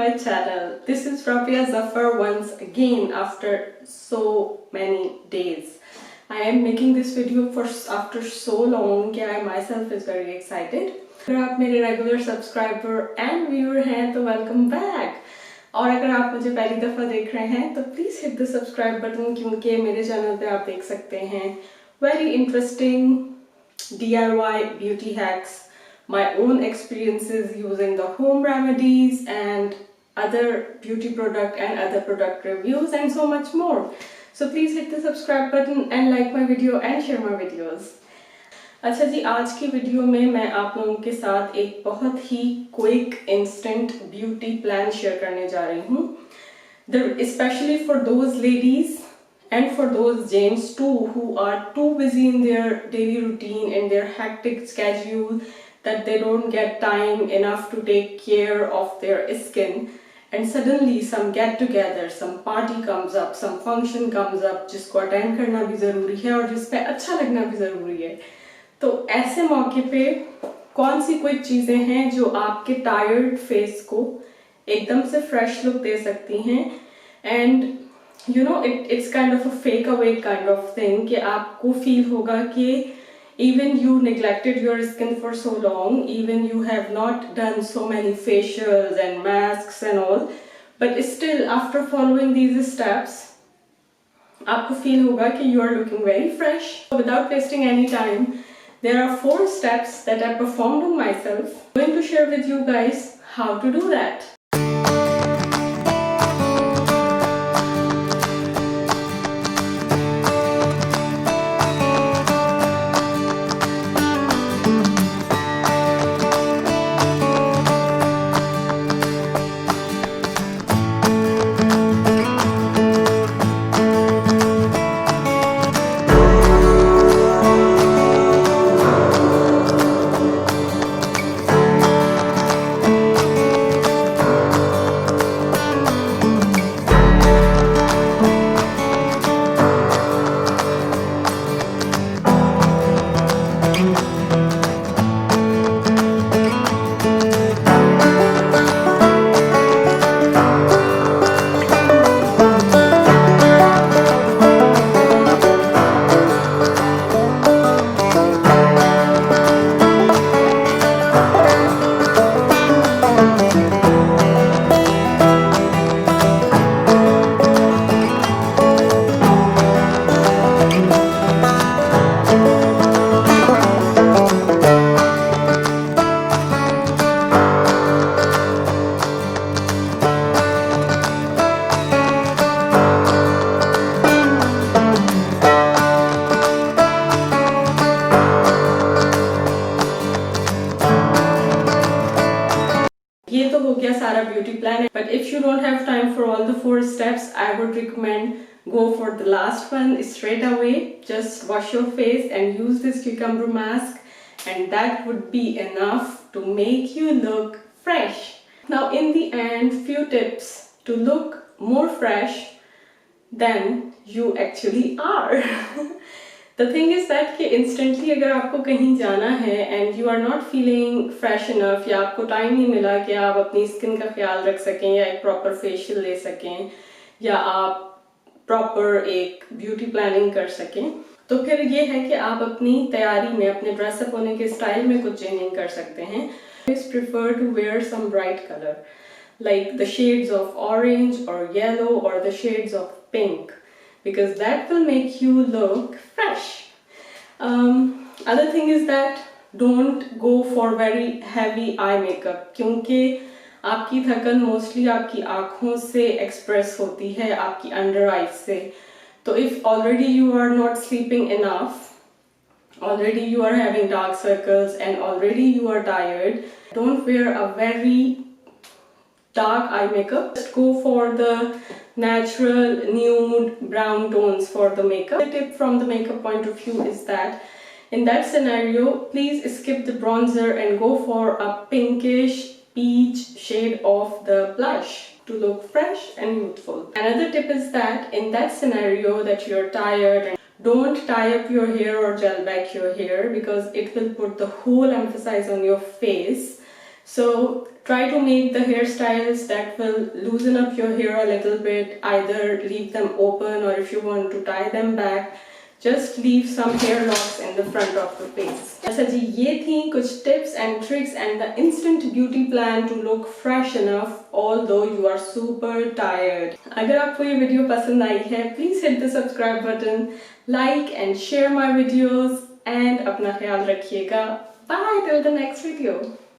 my channel. This is Rabia Zafar once again after so many days. I am making this video after so long that I myself is very excited. अगर आप मेरे regular subscriber and viewer हैं तो welcome back, और अगर आप मुझे पहली दफ़ा देख रहे हैं तो please hit the subscribe button, क्योंकि मेरे चैनल पे आप देख सकते हैं very interesting DIY beauty hacks, my own experiences using the home remedies and other beauty product and other product reviews and so much more. So please hit the subscribe button and like my video and share my videos. अच्छा जी, आज की video में मैं आप लोगों के साथ एक बहुत ही quick instant beauty plan share करने जा रही हूँ, especially for those ladies and for those gents too who are too busy in their daily routine and their hectic schedule that they don't get time enough to take care of their skin, and suddenly some get together, some party comes up, some function comes up जिसको attend करना भी ज़रूरी है और जिस पे अच्छा लगना भी ज़रूरी है। तो ऐसे मौके पे कौन सी क्विक चीज़ें हैं जो आपके टायर्ड फेस को एकदम से फ्रेश लुक दे सकती हैं, and you know it's kind of a fake awake kind of thing कि आपको फील होगा कि even you neglected your skin for so long, even you have not done so many facials and masks and all, but still after following these steps आपको feel होगा कि you are looking very fresh. So without wasting any time, there are 4 steps that I performed on myself. I'm going to share with you guys how to do that. ये तो हो गया सारा beauty plan, but if you don't have time for all the 4 steps, I would recommend go for the last one straight away. Just wash your face and use this cucumber mask, and that would be enough to make you look fresh. Now in the end, few tips to look more fresh than you actually are. The thing is that कि instantly अगर आपको कहीं जाना है and you are not feeling fresh enough, या आपको time नहीं मिला कि आप अपनी स्किन का ख्याल रख सकें या एक प्रॉपर फेशियल ले सकें या आप प्रॉपर एक ब्यूटी प्लानिंग कर सकें, तो फिर ये है कि आप अपनी तैयारी में, अपने ड्रेसअप होने के स्टाइल में कुछ चेंजिंग कर सकते हैं. I prefer to wear some bright color like the shades of orange or yellow or the shades of pink, because that will make you look fresh. Other thing is that don't go for very heavy eye makeup, क्योंकि आपकी थकन mostly आपकी आँखों से express होती है, आपकी under eyes से. तो if already you are not sleeping enough, already you are having dark circles and already you are tired, don't wear a very dark eye makeup. Just go for the natural nude brown tones for the makeup. The tip from the makeup point of view is that in that scenario, please skip the bronzer and go for a pinkish peach shade of the blush to look fresh and youthful. Another tip is that in that scenario that you're tired, and don't tie up your hair or gel back your hair, because it will put the whole emphasis on your face So try to make the hairstyles that will loosen up your hair a little bit. Either leave them open, or if you want to tie them back, just leave some hair locks in the front of the face. अच्छा जी, ये थी कुछ tips and tricks and the instant beauty plan to look fresh enough although you are super tired. अगर आपको ये video पसंद आई है, please hit the subscribe button, like and share my videos, and अपना ख्याल रखिएगा. Bye till the next video.